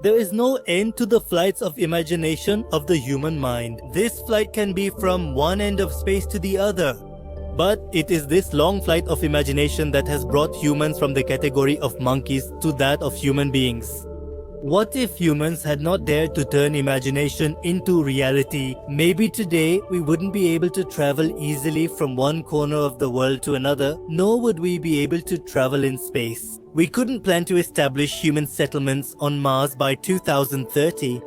There is no end to the flights of imagination of the human mind. This flight can be from one end of space to the other. But it is this long flight of imagination that has brought humans from the category of monkeys to that of human beings. What if humans had not dared to turn imagination into reality? Maybe today we wouldn't be able to travel easily from one corner of the world to another, nor would we be able to travel in space. We couldn't plan to establish human settlements on Mars by 2030.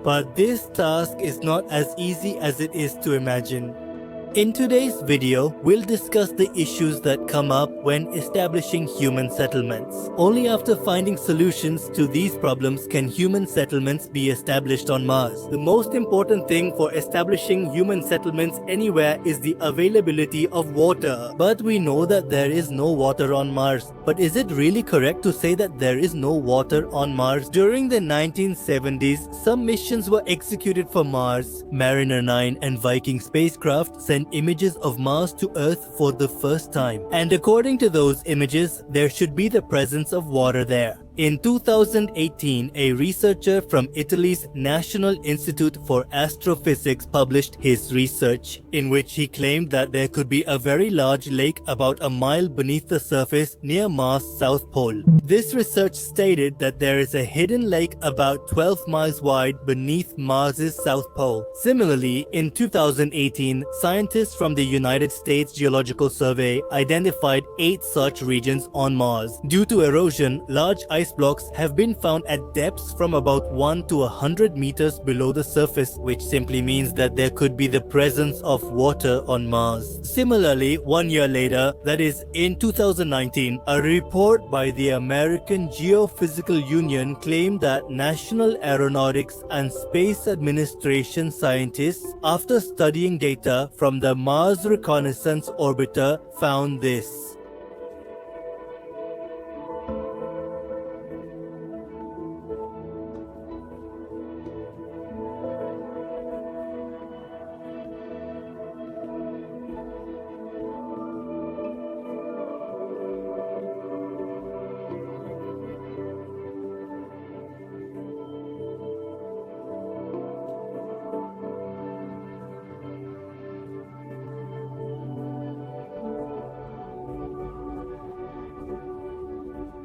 But this task is not as easy as it is to imagine. In today's video, we'll discuss the issues that come up when establishing human settlements. Only after finding solutions to these problems can human settlements be established on Mars. The most important thing for establishing human settlements anywhere is the availability of water. But we know that there is no water on Mars. But is it really correct to say that there is no water on Mars? During the 1970s, some missions were executed for Mars. Mariner 9 and Viking spacecraft sent images of Mars to Earth for the first time. And according to those images, there should be the presence of water there. In 2018, a researcher from Italy's National Institute for Astrophysics published his research, in which he claimed that there could be a very large lake about a mile beneath the surface near Mars' south pole. This research stated that there is a hidden lake about 12 miles wide beneath Mars' south pole. Similarly, in 2018, scientists from the United States Geological Survey identified 8 such regions on Mars. Due to erosion, large ice blocks have been found at depths from about 1 to 100 meters below the surface, which simply means that there could be the presence of water on Mars. Similarly, 1 year later, that is in 2019, a report by the American Geophysical Union claimed that National Aeronautics and Space Administration scientists, after studying data from the Mars Reconnaissance Orbiter, found this.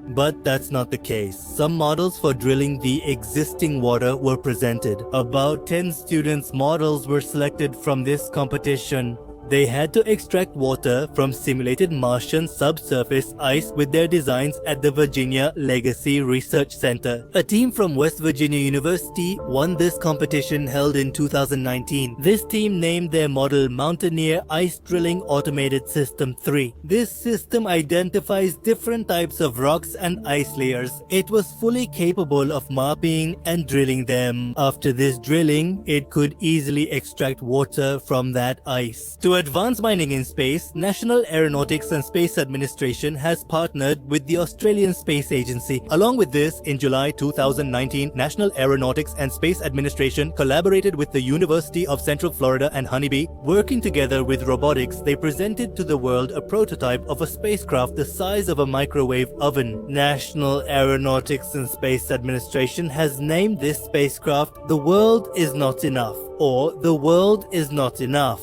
But that's not the case. Some models for drilling the existing water were presented. About 10 students' models were selected from this competition. They had to extract water from simulated Martian subsurface ice with their designs at the Virginia Legacy Research Center. A team from West Virginia University won this competition held in 2019. This team named their model Mountaineer Ice Drilling Automated System 3. This system identifies different types of rocks and ice layers. It was fully capable of mapping and drilling them. After this drilling, it could easily extract water from that ice. To advance mining in space, National Aeronautics and Space Administration has partnered with the Australian Space Agency. Along with this, in July 2019, National Aeronautics and Space Administration collaborated with the University of Central Florida and Honeybee. Working together with robotics, they presented to the world a prototype of a spacecraft the size of a microwave oven. National Aeronautics and Space Administration has named this spacecraft "The World Is Not Enough" or "The World Is Not Enough."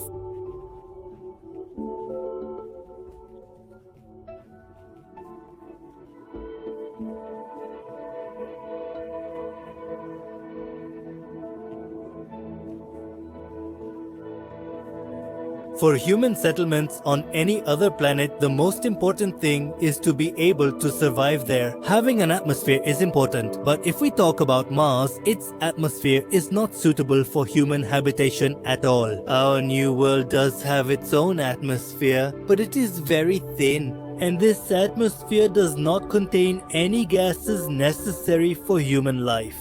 For human settlements on any other planet, the most important thing is to be able to survive there. Having an atmosphere is important, but if we talk about Mars, its atmosphere is not suitable for human habitation at all. Our new world does have its own atmosphere, but it is very thin. And this atmosphere does not contain any gases necessary for human life.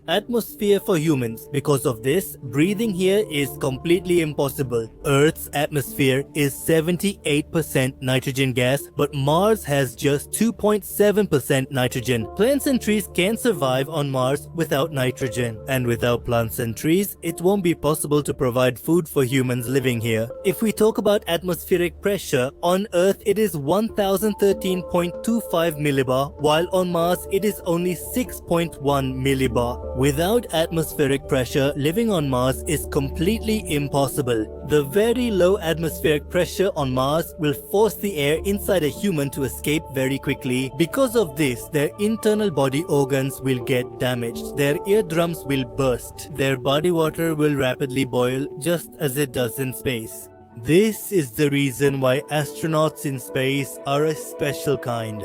atmosphere for humans. Because of this, breathing here is completely impossible. Earth's atmosphere is 78% nitrogen gas, but Mars has just 2.7% nitrogen. Plants and trees can survive on Mars without nitrogen. And without plants and trees, it won't be possible to provide food for humans living here. If we talk about atmospheric pressure, on Earth it is 1013.25 millibar, while on Mars it is only 6.1 millibar. Without atmospheric pressure, living on Mars is completely impossible. The very low atmospheric pressure on Mars will force the air inside a human to escape very quickly. Because of this, their internal body organs will get damaged. Their eardrums will burst. Their body water will rapidly boil, just as it does in space. This is the reason why astronauts in space are a special kind.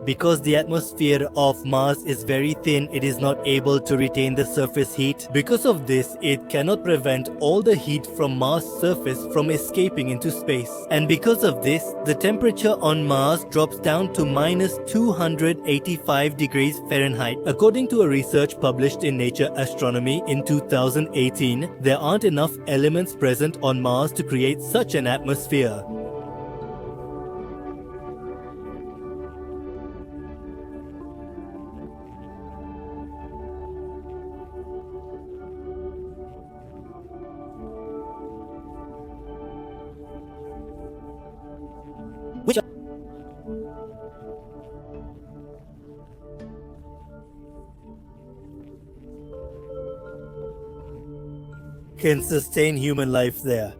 Because the atmosphere of Mars is very thin, it is not able to retain the surface heat. Because of this, it cannot prevent all the heat from Mars' surface from escaping into space. And because of this, the temperature on Mars drops down to minus 285 degrees Fahrenheit. According to a research published in Nature Astronomy in 2018, there aren't enough elements present on Mars to create such an atmosphere. Which can sustain human life there.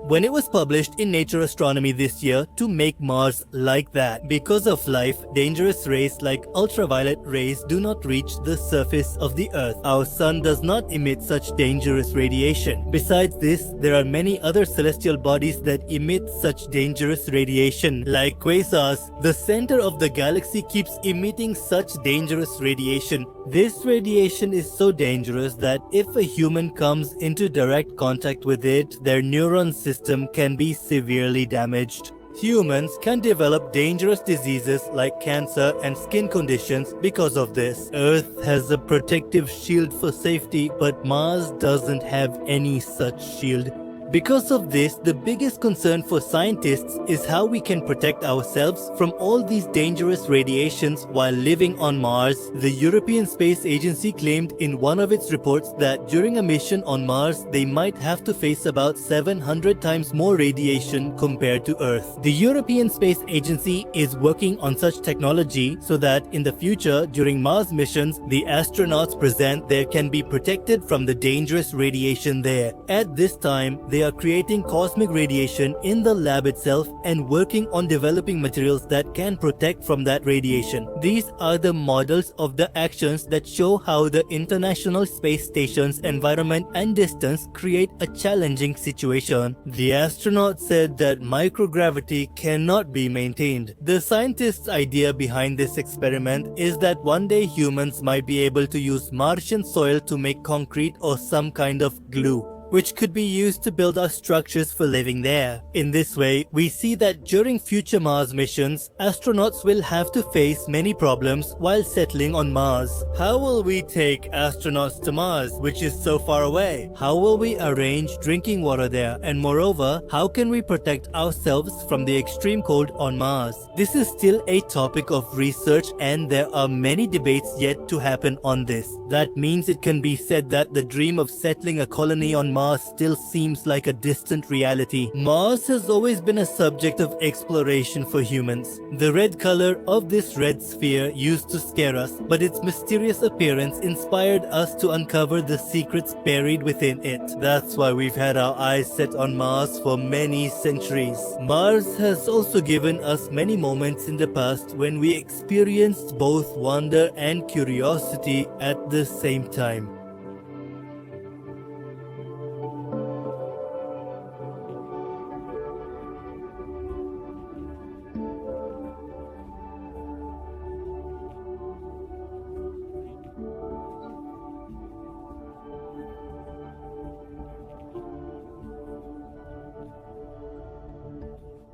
When it was published in Nature Astronomy this year to make Mars like that. Because of life, dangerous rays like ultraviolet rays do not reach the surface of the Earth. Our Sun does not emit such dangerous radiation. Besides this, there are many other celestial bodies that emit such dangerous radiation, like quasars. The center of the galaxy keeps emitting such dangerous radiation. This radiation is so dangerous that if a human comes into direct contact with it, their neuron system can be severely damaged. Humans can develop dangerous diseases like cancer and skin conditions because of this. Earth has a protective shield for safety, but Mars doesn't have any such shield. Because of this, the biggest concern for scientists is how we can protect ourselves from all these dangerous radiations while living on Mars. The European Space Agency claimed in one of its reports that during a mission on Mars, they might have to face about 700 times more radiation compared to Earth. The European Space Agency is working on such technology so that in the future, during Mars missions, the astronauts present there can be protected from the dangerous radiation there. At this time, they are creating cosmic radiation in the lab itself and working on developing materials that can protect from that radiation. These are the models of the actions that show how the International Space Station's environment and distance create a challenging situation. The astronauts said that microgravity cannot be maintained. The scientists' idea behind this experiment is that one day humans might be able to use Martian soil to make concrete or some kind of glue, which could be used to build our structures for living there. In this way, we see that during future Mars missions, astronauts will have to face many problems while settling on Mars. How will we take astronauts to Mars, which is so far away? How will we arrange drinking water there? And moreover, how can we protect ourselves from the extreme cold on Mars? This is still a topic of research and there are many debates yet to happen on this. That means it can be said that the dream of settling a colony on Mars still seems like a distant reality. Mars has always been a subject of exploration for humans. The red color of this red sphere used to scare us, but its mysterious appearance inspired us to uncover the secrets buried within it. That's why we've had our eyes set on Mars for many centuries. Mars has also given us many moments in the past when we experienced both wonder and curiosity at the same time.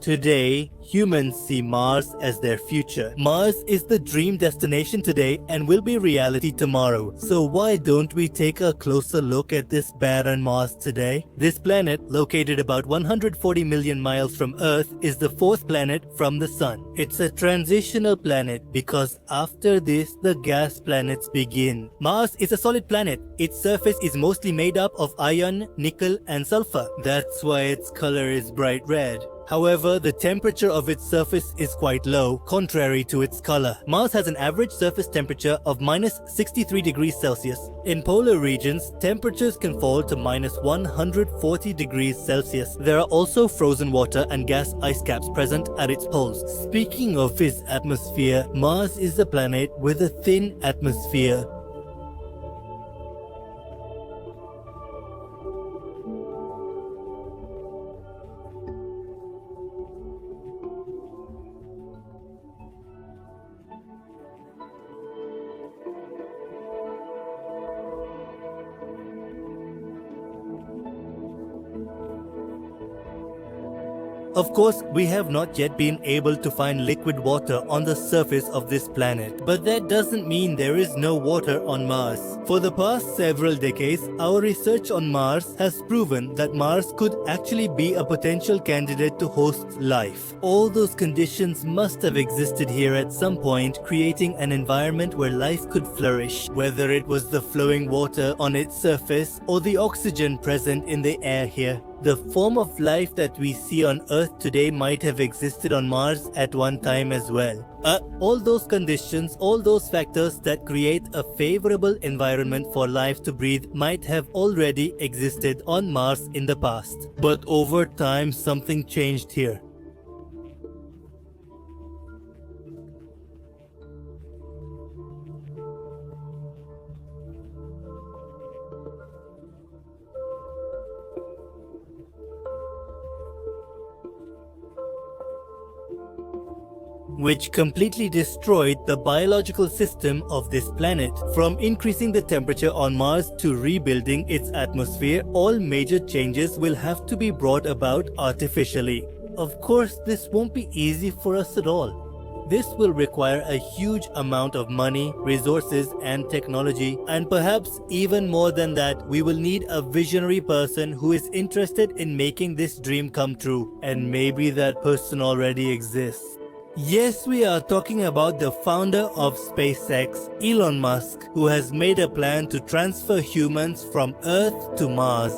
Today, humans see Mars as their future. Mars is the dream destination today and will be reality tomorrow. So why don't we take a closer look at this barren Mars today? This planet, located about 140 million miles from Earth, is the fourth planet from the Sun. It's a transitional planet because after this, the gas planets begin. Mars is a solid planet. Its surface is mostly made up of iron, nickel, and sulfur. That's why its color is bright red. However, the temperature of its surface is quite low, contrary to its color. Mars has an average surface temperature of minus 63 degrees Celsius. In polar regions, temperatures can fall to minus 140 degrees Celsius. There are also frozen water and gas ice caps present at its poles. Speaking of its atmosphere, Mars is a planet with a thin atmosphere. Of course, we have not yet been able to find liquid water on the surface of this planet, but that doesn't mean there is no water on Mars. For the past several decades, our research on Mars has proven that Mars could actually be a potential candidate to host life. All those conditions must have existed here at some point, creating an environment where life could flourish, whether it was the flowing water on its surface or the oxygen present in the air here. The form of life that we see on Earth today might have existed on Mars at one time as well. All those conditions, all those factors that create a favorable environment for life to breathe might have already existed on Mars in the past. But over time, something changed here. Which completely destroyed the biological system of this planet. From increasing the temperature on Mars to rebuilding its atmosphere, all major changes will have to be brought about artificially. Of course, this won't be easy for us at all. This will require a huge amount of money, resources, and technology, and perhaps even more than that, we will need a visionary person who is interested in making this dream come true. And maybe that person already exists. Yes, we are talking about the founder of SpaceX, Elon Musk, who has made a plan to transfer humans from Earth to Mars.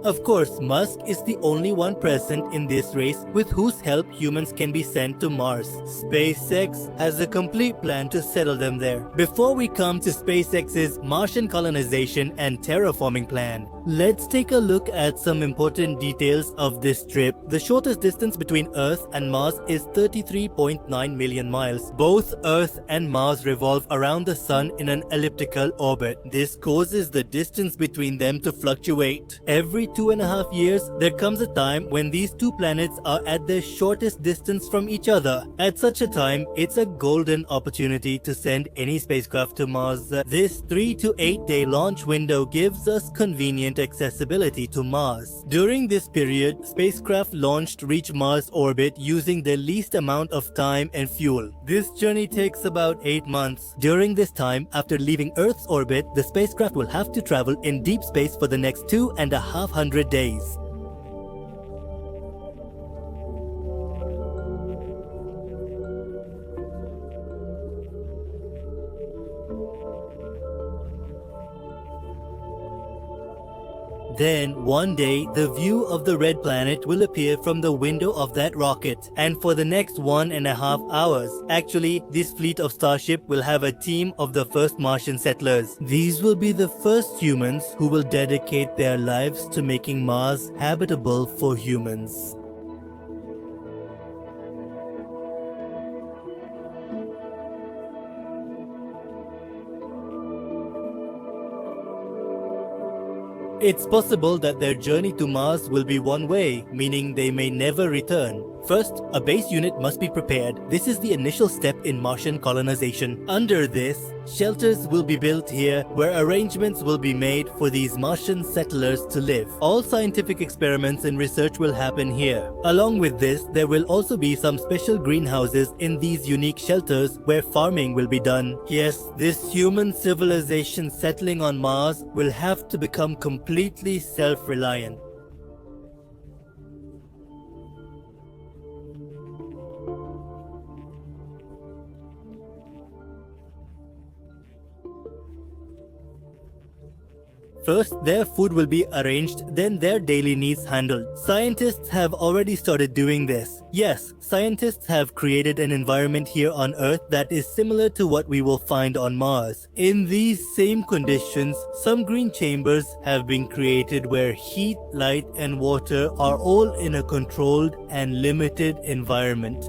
Of course, Musk is the only one present in this race with whose help humans can be sent to Mars. SpaceX has a complete plan to settle them there. Before we come to SpaceX's Martian colonization and terraforming plan, let's take a look at some important details of this trip. The shortest distance between Earth and Mars is 33.9 million miles. Both Earth and Mars revolve around the Sun in an elliptical orbit. This causes the distance between them to fluctuate. Every 2.5 years, there comes a time when these two planets are at their shortest distance from each other. At such a time, it's a golden opportunity to send any spacecraft to Mars. This 3 to 8 day launch window gives us convenient accessibility to Mars. During this period, spacecraft launched reach Mars orbit using the least amount of time and fuel. This journey takes about 8 months. During this time, after leaving Earth's orbit, the spacecraft will have to travel in deep space for the next 2.5 days. Then, one day, the view of the red planet will appear from the window of that rocket. And for the next 1.5 hours, actually, this fleet of Starship will have a team of the first Martian settlers. These will be the first humans who will dedicate their lives to making Mars habitable for humans. It's possible that their journey to Mars will be one way, meaning they may never return. First, a base unit must be prepared. This is the initial step in Martian colonization. Under this, shelters will be built here where arrangements will be made for these Martian settlers to live. All scientific experiments and research will happen here. Along with this, there will also be some special greenhouses in these unique shelters where farming will be done. Yes, this human civilization settling on Mars will have to become completely self-reliant. First, their food will be arranged, then their daily needs handled. Scientists have already started doing this. Yes, scientists have created an environment here on Earth that is similar to what we will find on Mars. In these same conditions, some green chambers have been created where heat, light, and water are all in a controlled and limited environment.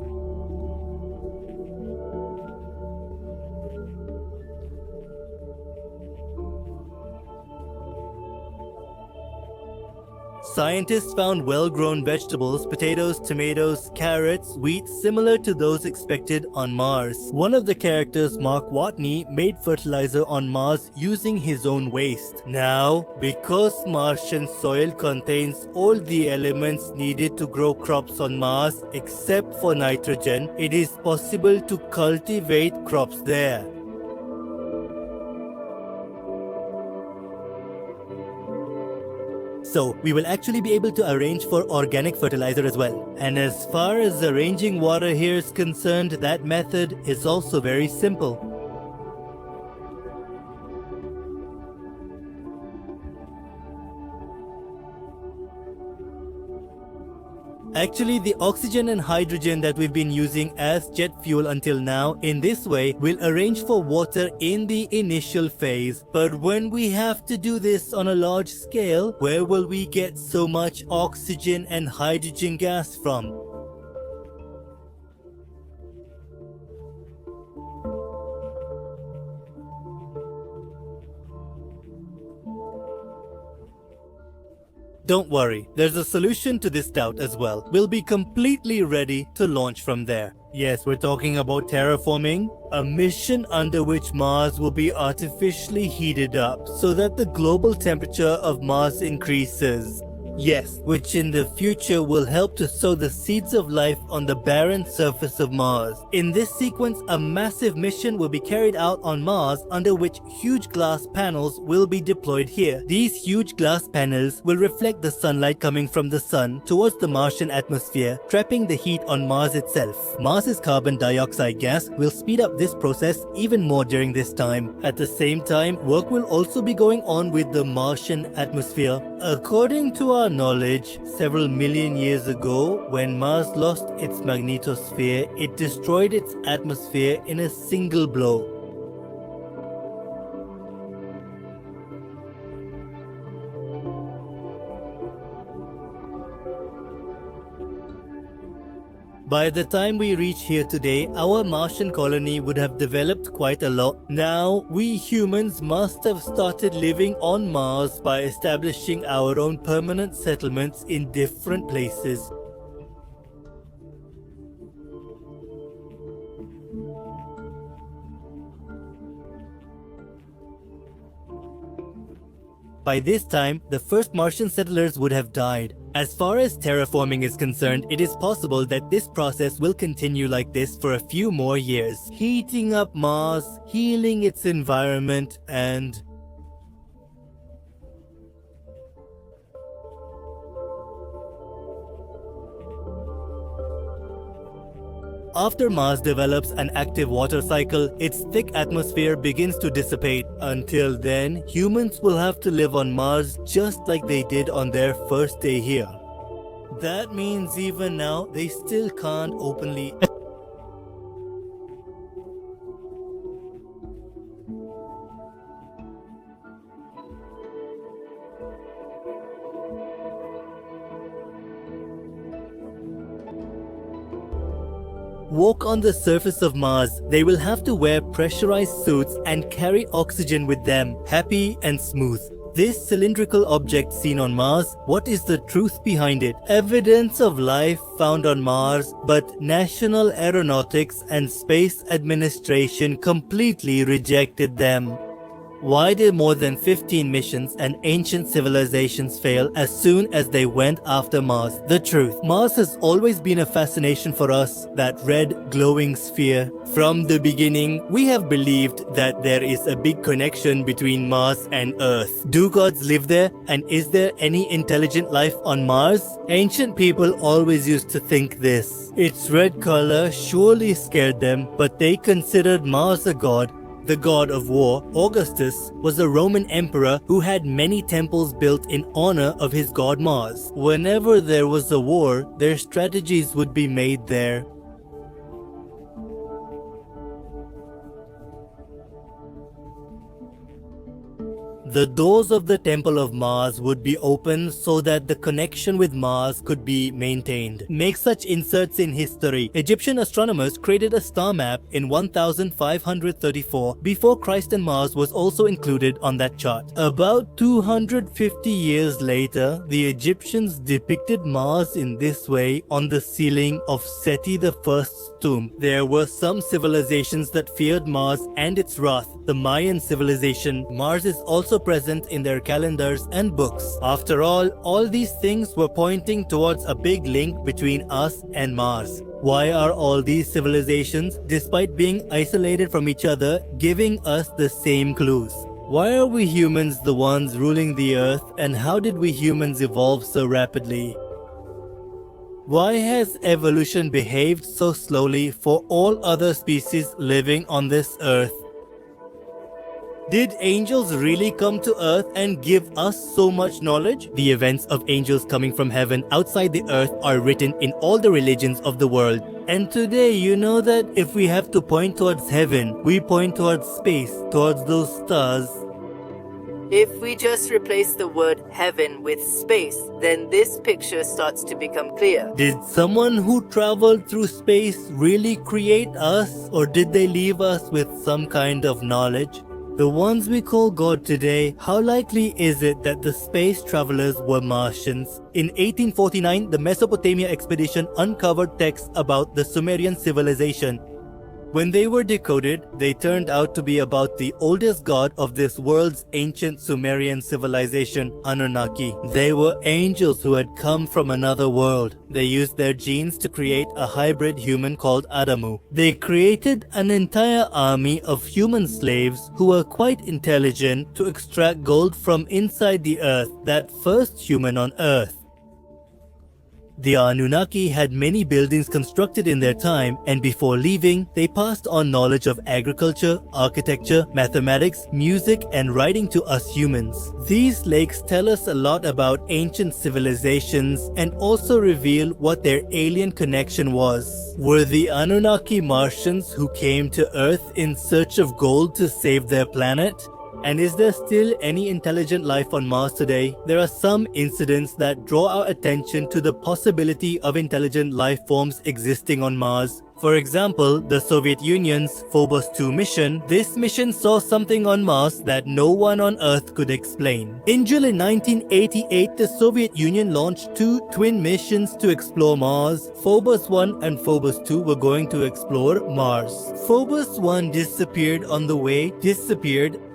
Scientists found well-grown vegetables, potatoes, tomatoes, carrots, wheat similar to those expected on Mars. One of the characters, Mark Watney, made fertilizer on Mars using his own waste. Now, because Martian soil contains all the elements needed to grow crops on Mars except for nitrogen, it is possible to cultivate crops there. So, we will actually be able to arrange for organic fertilizer as well. And as far as arranging water here is concerned, that method is also very simple. Actually, the oxygen and hydrogen that we've been using as jet fuel until now, in this way, will arrange for water in the initial phase. But when we have to do this on a large scale, where will we get so much oxygen and hydrogen gas from? Don't worry, there's a solution to this doubt as well. We'll be completely ready to launch from there. Yes, we're talking about terraforming, a mission under which Mars will be artificially heated up so that the global temperature of Mars increases. Yes, which in the future will help to sow the seeds of life on the barren surface of Mars. In this sequence, a massive mission will be carried out on Mars under which huge glass panels will be deployed here. These huge glass panels will reflect the sunlight coming from the sun towards the Martian atmosphere, trapping the heat on Mars itself. Mars's carbon dioxide gas will speed up this process even more during this time. At the same time, work will also be going on with the Martian atmosphere. According to our knowledge, several million years ago, when Mars lost its magnetosphere, it destroyed its atmosphere in a single blow. By the time we reach here today, our Martian colony would have developed quite a lot. Now, we humans must have started living on Mars by establishing our own permanent settlements in different places. By this time, the first Martian settlers would have died. As far as terraforming is concerned, it is possible that this process will continue like this for a few more years, heating up Mars, healing its environment, and after Mars develops an active water cycle, its thick atmosphere begins to dissipate. Until then, humans will have to live on Mars just like they did on their first day here. That means even now, they still can't openly walk on the surface of Mars. They will have to wear pressurized suits and carry oxygen with them, happy and smooth. This cylindrical object seen on Mars, what is the truth behind it? Evidence of life found on Mars, but National Aeronautics and Space Administration completely rejected them. Why did more than 15 missions and ancient civilizations fail as soon as they went after Mars? The truth. Mars has always been a fascination for us, that red glowing sphere. From the beginning, we have believed that there is a big connection between Mars and Earth. Do gods live there? And is there any intelligent life on Mars? Ancient people always used to think this. Its red color surely scared them, but they considered Mars a god. The god of war, Augustus, was a Roman emperor who had many temples built in honor of his god Mars. Whenever there was a war, their strategies would be made there. The doors of the Temple of Mars would be opened so that the connection with Mars could be maintained. Make such inserts in history. Egyptian astronomers created a star map in 1534 before Christ, and Mars was also included on that chart. About 250 years later, the Egyptians depicted Mars in this way on the ceiling of Seti I's tomb. There were some civilizations that feared Mars and its wrath. The Mayan civilization, Mars is also present in their calendars and books. After all these things were pointing towards a big link between us and Mars. Why are all these civilizations, despite being isolated from each other, giving us the same clues? Why are we humans the ones ruling the earth, and how did we humans evolve so rapidly? Why has evolution behaved so slowly for all other species living on this earth? Did angels really come to earth and give us so much knowledge? The events of angels coming from heaven outside the earth are written in all the religions of the world. And today, you know that if we have to point towards heaven, we point towards space, towards those stars. If we just replace the word heaven with space, then this picture starts to become clear. Did someone who traveled through space really create us, or did they leave us with some kind of knowledge? The ones we call God today, how likely is it that the space travelers were Martians? In 1849, the Mesopotamia expedition uncovered texts about the Sumerian civilization. When they were decoded, they turned out to be about the oldest god of this world's ancient Sumerian civilization, Anunnaki. They were angels who had come from another world. They used their genes to create a hybrid human called Adamu. They created an entire army of human slaves who were quite intelligent to extract gold from inside the earth, that first human on earth. The Anunnaki had many buildings constructed in their time, and before leaving, they passed on knowledge of agriculture, architecture, mathematics, music, and writing to us humans. These lakes tell us a lot about ancient civilizations and also reveal what their alien connection was. Were the Anunnaki Martians who came to Earth in search of gold to save their planet? And is there still any intelligent life on Mars today? There are some incidents that draw our attention to the possibility of intelligent life forms existing on Mars. For example, the Soviet Union's Phobos 2 mission. This mission saw something on Mars that no one on Earth could explain. In July 1988, the Soviet Union launched two twin missions to explore Mars. Phobos 1 and Phobos 2 were going to explore Mars. Phobos 1 disappeared on the way.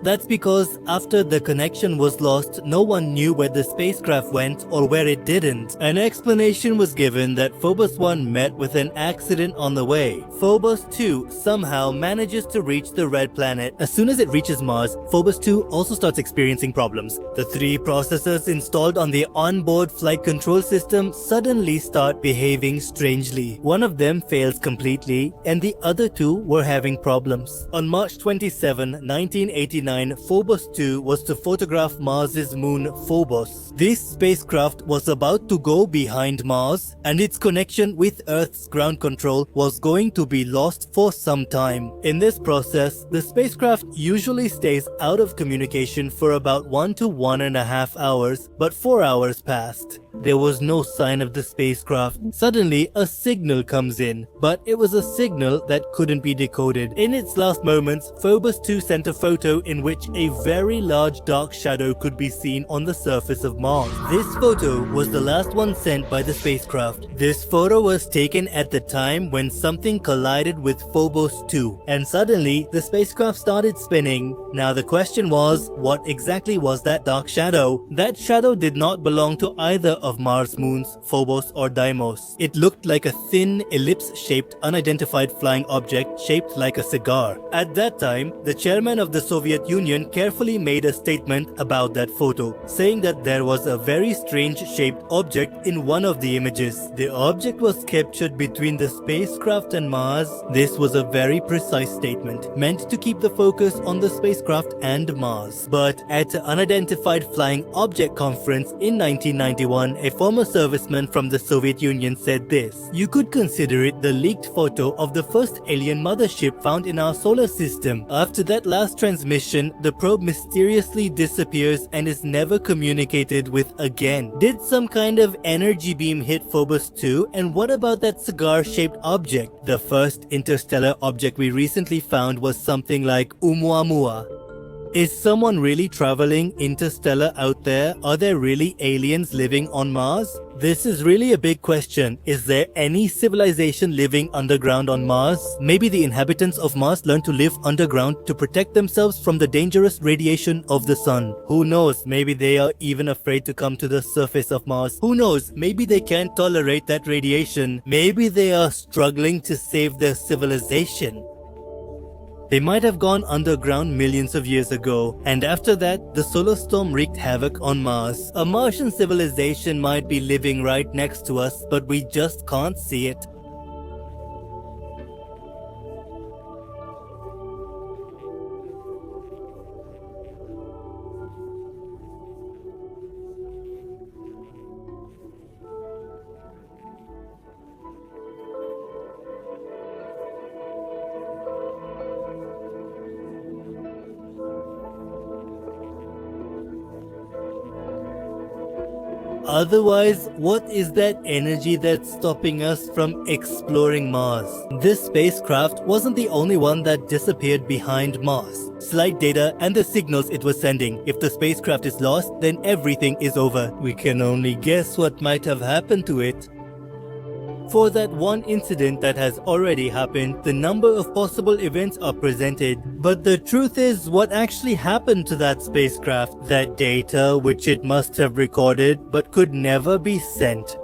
That's because after the connection was lost, no one knew where the spacecraft went or where it didn't. An explanation was given that Phobos 1 met with an accident on the way. Phobos 2 somehow manages to reach the red planet. As soon as it reaches Mars, Phobos 2 also starts experiencing problems. The three processors installed on the onboard flight control system suddenly start behaving strangely. One of them fails completely, and the other two were having problems. On March 27, 1989, Phobos 2 was to photograph Mars's moon Phobos. This spacecraft was about to go behind Mars, and its connection with Earth's ground control was going to be lost for some time. In this process, the spacecraft usually stays out of communication for about 1 to 1.5 hours, but 4 hours passed. There was no sign of the spacecraft. Suddenly, a signal comes in, but it was a signal that couldn't be decoded. In its last moments, Phobos 2 sent a photo in which a very large dark shadow could be seen on the surface of Mars. This photo was the last one sent by the spacecraft. This photo was taken at the time when something collided with Phobos 2, and suddenly the spacecraft started spinning. Now the question was, what exactly was that dark shadow? That shadow did not belong to either of Mars' moons, Phobos or Deimos. It looked like a thin, ellipse-shaped, unidentified flying object shaped like a cigar. At that time, the chairman of the Soviet Union carefully made a statement about that photo, saying that there was a very strange-shaped object in one of the images. The object was captured between the spacecraft and Mars. This was a very precise statement, meant to keep the focus on the spacecraft and Mars. But at an unidentified flying object conference in 1991, a former serviceman from the Soviet Union said this: "You could consider it the leaked photo of the first alien mothership found in our solar system. After that last transmission, the probe mysteriously disappears and is never communicated with again. Did some kind of energy beam hit Phobos 2? And what about that cigar-shaped object? The first interstellar object we recently found was something like Oumuamua. Is someone really traveling interstellar out there? Are there really aliens living on Mars? This is really a big question. Is there any civilization living underground on Mars? Maybe the inhabitants of Mars learned to live underground to protect themselves from the dangerous radiation of the sun. Who knows? Maybe they are even afraid to come to the surface of Mars. Who knows? Maybe they can't tolerate that radiation. Maybe they are struggling to save their civilization. They might have gone underground millions of years ago, and after that, the solar storm wreaked havoc on Mars. A Martian civilization might be living right next to us, but we just can't see it. Otherwise, what is that energy that's stopping us from exploring Mars? This spacecraft wasn't the only one that disappeared behind Mars. Slight data and the signals it was sending. If the spacecraft is lost, then everything is over. We can only guess what might have happened to it. For that one incident that has already happened, the number of possible events are presented. But the truth is, what actually happened to that spacecraft? That data which it must have recorded but could never be sent.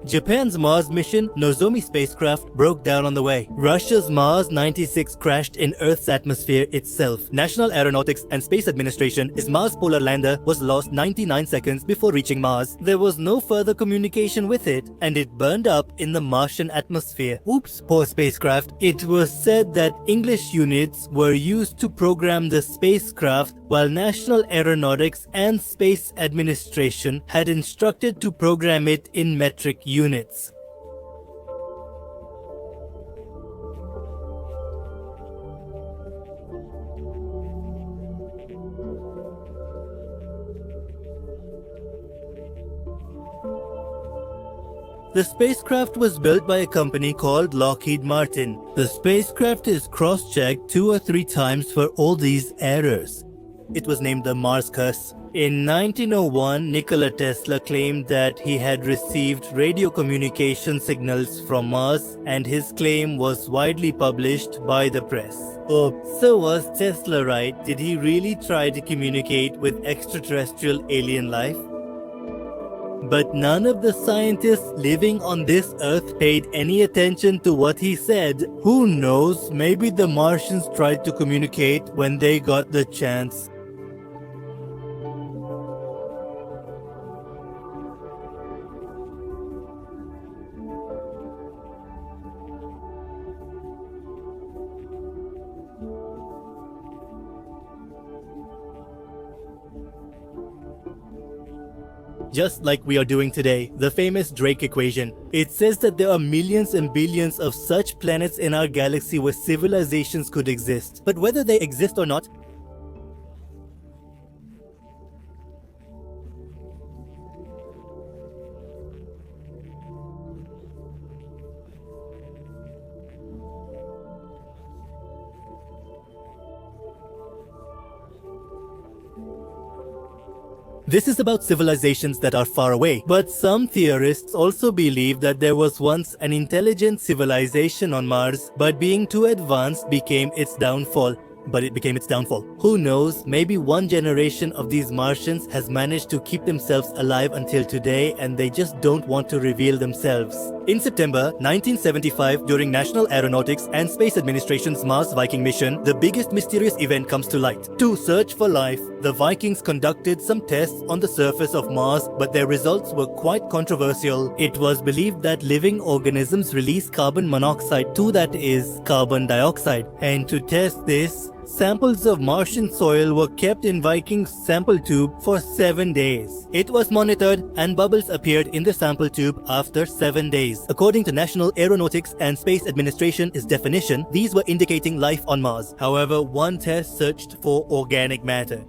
Japan's Mars mission, Nozomi spacecraft, broke down on the way. Russia's Mars 96 crashed in Earth's atmosphere itself. National Aeronautics and Space Administration's Mars Polar Lander was lost 99 seconds before reaching Mars. There was no further communication with it, and it burned up in the Martian atmosphere. Oops, poor spacecraft. It was said that English units were used to program the spacecraft, while National Aeronautics and Space Administration had instructed to program it in metric units. The spacecraft was built by a company called Lockheed Martin. The spacecraft is cross-checked 2 or 3 times for all these errors. It was named the Mars Curse. In 1901, Nikola Tesla claimed that he had received radio communication signals from Mars, and his claim was widely published by the press. Oh, so was Tesla right? Did he really try to communicate with extraterrestrial alien life? But none of the scientists living on this Earth paid any attention to what he said. Who knows, maybe the Martians tried to communicate when they got the chance. Just like we are doing today, the famous Drake equation. It says that there are millions and billions of such planets in our galaxy where civilizations could exist. But whether they exist or not, This is about civilizations that are far away. But some theorists also believe that there was once an intelligent civilization on Mars, but being too advanced became its downfall. Who knows, maybe one generation of these Martians has managed to keep themselves alive until today and they just don't want to reveal themselves. In September 1975, during National Aeronautics and Space Administration's Mars Viking mission, the biggest mysterious event comes to light. To search for life, the Vikings conducted some tests on the surface of Mars, but their results were quite controversial. It was believed that living organisms release carbon monoxide too, that is, carbon dioxide. And to test this, samples of Martian soil were kept in Viking's sample tube for 7 days. It was monitored and bubbles appeared in the sample tube after 7 days. According to National Aeronautics and Space Administration's definition, these were indicating life on Mars. However, one test searched for organic matter.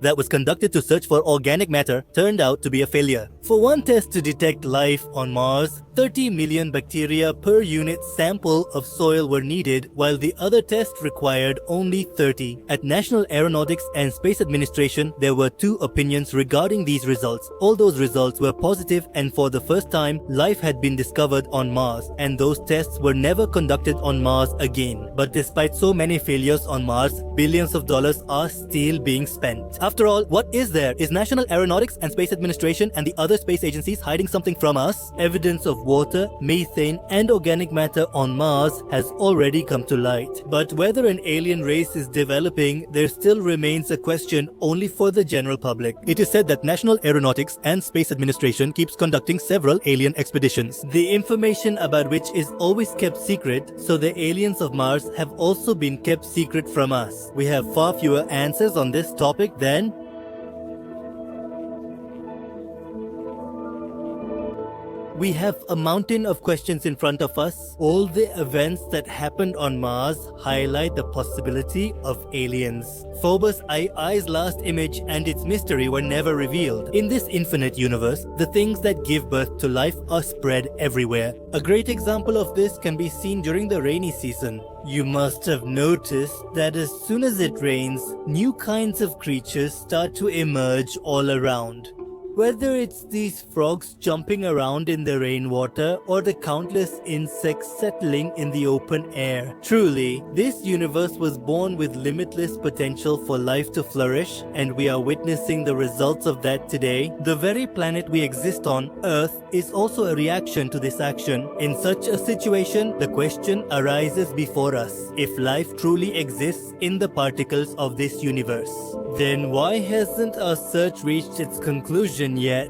That was conducted to search for organic matter turned out to be a failure. For one test to detect life on Mars, 30 million bacteria per unit sample of soil were needed, while the other test required only 30. At National Aeronautics and Space Administration, there were two opinions regarding these results. All those results were positive, and for the first time, life had been discovered on Mars, and those tests were never conducted on Mars again. But despite so many failures on Mars, billions of dollars are still being spent. After all, what is there? Is National Aeronautics and Space Administration and the other space agencies hiding something from us? Evidence of water, methane, and organic matter on Mars has already come to light. But whether an alien race is developing, there still remains a question only for the general public. It is said that National Aeronautics and Space Administration keeps conducting several alien expeditions, the information about which is always kept secret, so the aliens of Mars have also been kept secret from us. We have far fewer answers on this topic than we have a mountain of questions in front of us. All the events that happened on Mars highlight the possibility of aliens. Phobos II's last image and its mystery were never revealed. In this infinite universe, the things that give birth to life are spread everywhere. A great example of this can be seen during the rainy season. You must have noticed that as soon as it rains, new kinds of creatures start to emerge all around. Whether it's these frogs jumping around in the rainwater or the countless insects settling in the open air. Truly, this universe was born with limitless potential for life to flourish, and we are witnessing the results of that today. The very planet we exist on, Earth, is also a reaction to this action. In such a situation, the question arises before us: if life truly exists in the particles of this universe, then why hasn't our search reached its conclusion yet?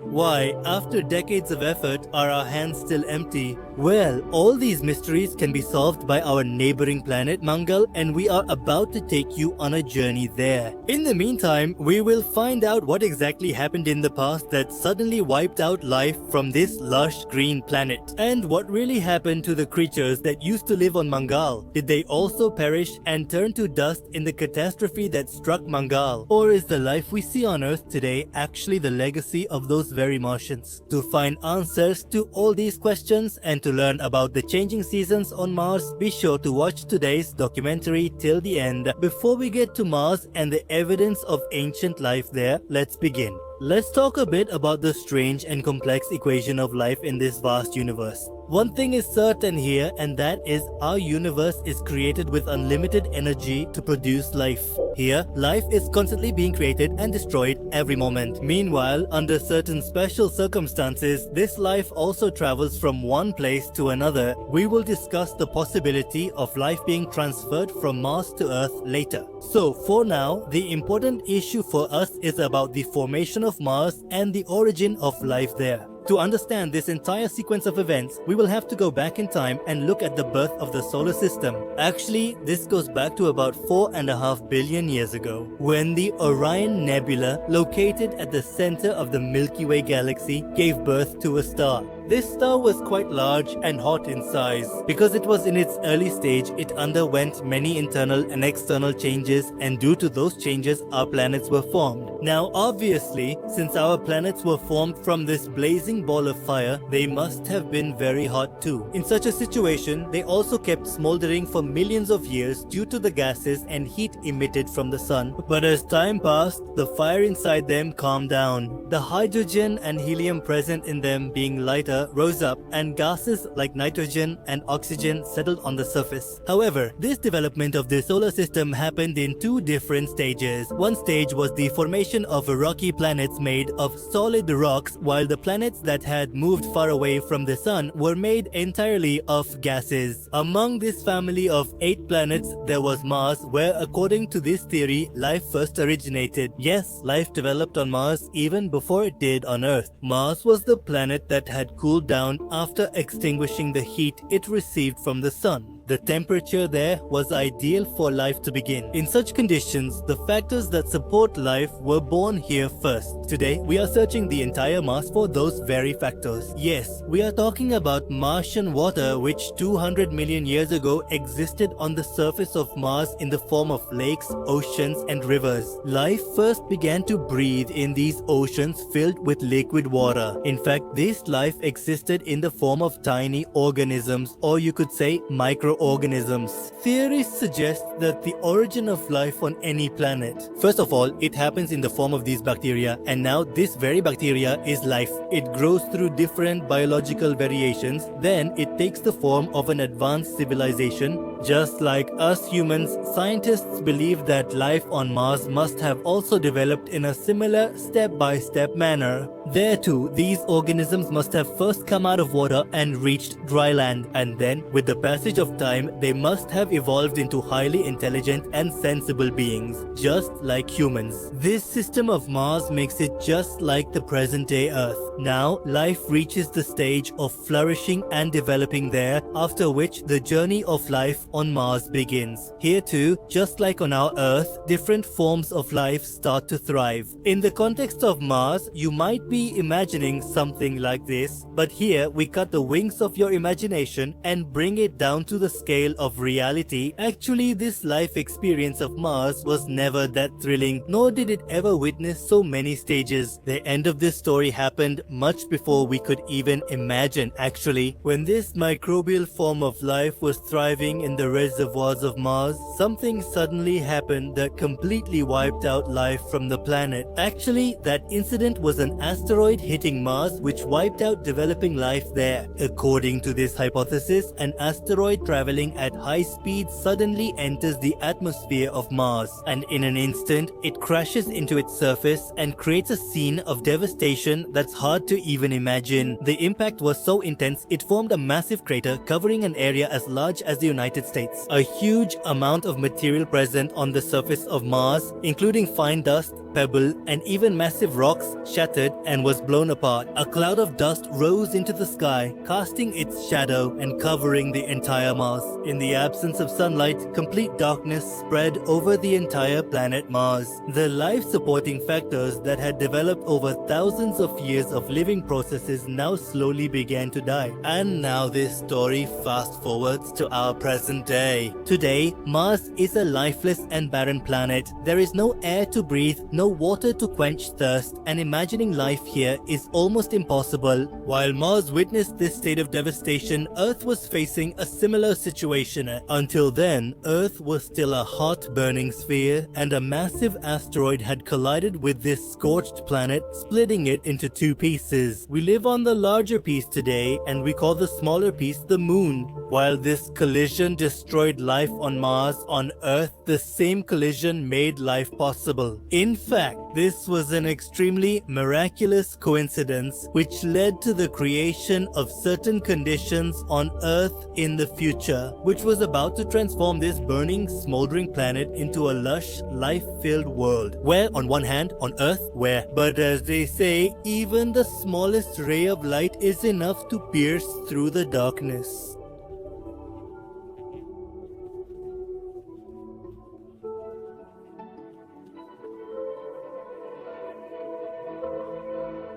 Why, after decades of effort, are our hands still empty? Well, all these mysteries can be solved by our neighboring planet Mangal, and we are about to take you on a journey there. In the meantime, we will find out what exactly happened in the past that suddenly wiped out life from this lush green planet. And what really happened to the creatures that used to live on Mangal? Did they also perish and turn to dust in the catastrophe that struck Mangal? Or is the life we see on Earth today actually the legacy of those very Martians? To find answers to all these questions and to learn about the changing seasons on Mars, be sure to watch today's documentary till the end. Before we get to Mars and the evidence of ancient life there, let's begin. Let's talk a bit about the strange and complex equation of life in this vast universe. One thing is certain here, and that is our universe is created with unlimited energy to produce life. Here, life is constantly being created and destroyed every moment. Meanwhile, under certain special circumstances, this life also travels from one place to another. We will discuss the possibility of life being transferred from Mars to Earth later. So, for now, the important issue for us is about the formation of Mars and the origin of life there. To understand this entire sequence of events, we will have to go back in time and look at the birth of the solar system. Actually, this goes back to about 4.5 billion years ago, when the Orion Nebula, located at the center of the Milky Way galaxy, gave birth to a star. This star was quite large and hot in size. Because it was in its early stage, it underwent many internal and external changes, and due to those changes, our planets were formed. Now, obviously, since our planets were formed from this blazing ball of fire, they must have been very hot too. In such a situation, they also kept smoldering for millions of years due to the gases and heat emitted from the sun. But as time passed, the fire inside them calmed down. The hydrogen and helium present in them being lighter rose up, and gases like nitrogen and oxygen settled on the surface. However, this development of the solar system happened in two different stages. One stage was the formation of rocky planets made of solid rocks, while the planets that had moved far away from the sun were made entirely of gases. Among this family of 8 planets, there was Mars, where according to this theory, life first originated. Yes, life developed on Mars even before it did on Earth. Mars was the planet that had cooled down after extinguishing the heat it received from the sun. The temperature there was ideal for life to begin. In such conditions, the factors that support life were born here first. Today, we are searching the entire Mars for those very factors. Yes, we are talking about Martian water, which 200 million years ago existed on the surface of Mars in the form of lakes, oceans, and rivers. Life first began to breathe in these oceans filled with liquid water. In fact, this life existed in the form of tiny organisms, or you could say microorganisms. Theories suggest that the origin of life on any planet. First of all, it happens in the form of these bacteria, and now this very bacteria is life. It grows through different biological variations, then it takes the form of an advanced civilization. Just like us humans, scientists believe that life on Mars must have also developed in a similar step-by-step manner. There too, these organisms must have first come out of water and reached dry land, and then, with the passage of time, they must have evolved into highly intelligent and sensible beings, just like humans. This system of Mars makes it just like the present-day Earth. Now, life reaches the stage of flourishing and developing there, after which the journey of life on Mars begins. Here too, just like on our Earth, different forms of life start to thrive. In the context of Mars, you might be imagining something like this, but here we cut the wings of your imagination and bring it down to the scale of reality. Actually, this life experience of Mars was never that thrilling, nor did it ever witness so many stages. The end of this story happened much before we could even imagine. Actually, when this microbial form of life was thriving in the reservoirs of Mars, something suddenly happened that completely wiped out life from the planet. Actually, that incident was an asteroid hitting Mars which wiped out developing life there. According to this hypothesis, an asteroid traveling at high speed suddenly enters the atmosphere of Mars, and in an instant, it crashes into its surface and creates a scene of devastation that's hard to even imagine. The impact was so intense, it formed a massive crater covering an area as large as the United States. A huge amount of material present on the surface of Mars, including fine dust, pebble, and even massive rocks, shattered and was blown apart. A cloud of dust rose into the sky, casting its shadow and covering the entire Mars. In the absence of sunlight, complete darkness spread over the entire planet Mars. The life-supporting factors that had developed over thousands of years of living processes now slowly began to die. And now this story fast forwards to our present day. Today, Mars is a lifeless and barren planet. There is no air to breathe, no water to quench thirst, and imagining life here is almost impossible. While Mars witnessed this state of devastation, Earth was facing a similar situation. Until then, Earth was still a hot, burning sphere, and a massive asteroid had collided with this scorched planet, splitting it into two pieces. We live on the larger piece today, and we call the smaller piece the Moon. While this collision destroyed life on Mars, on Earth, the same collision made life possible. In fact, this was an extremely miraculous coincidence which led to the creation of certain conditions on Earth in the future, which was about to transform this burning, smoldering planet into a lush, life-filled world. Where, on one hand, on Earth, but as they say, even the smallest ray of light is enough to pierce through the darkness.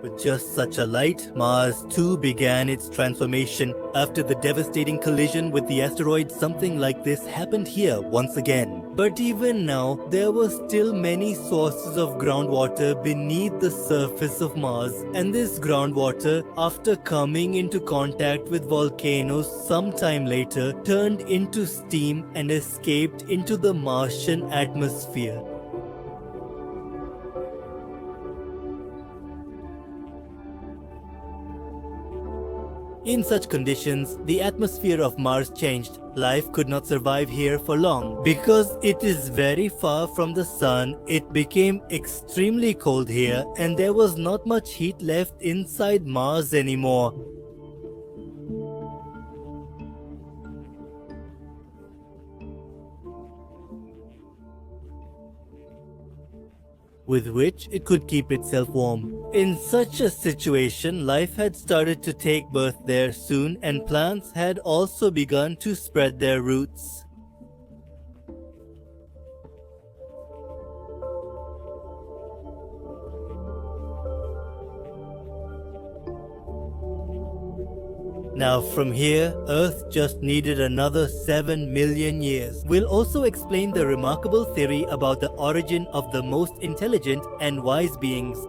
With just such a light, Mars too began its transformation. After the devastating collision with the asteroid, something like this happened here once again. But even now, there were still many sources of groundwater beneath the surface of Mars. And this groundwater, after coming into contact with volcanoes sometime later, turned into steam and escaped into the Martian atmosphere. In such conditions, the atmosphere of Mars changed. Life could not survive here for long. Because it is very far from the sun, it became extremely cold here and there was not much heat left inside Mars anymore. With which it could keep itself warm. In such a situation, life had started to take birth there soon and plants had also begun to spread their roots. Now from here, Earth just needed another 7 million years. We'll also explain the remarkable theory about the origin of the most intelligent and wise beings.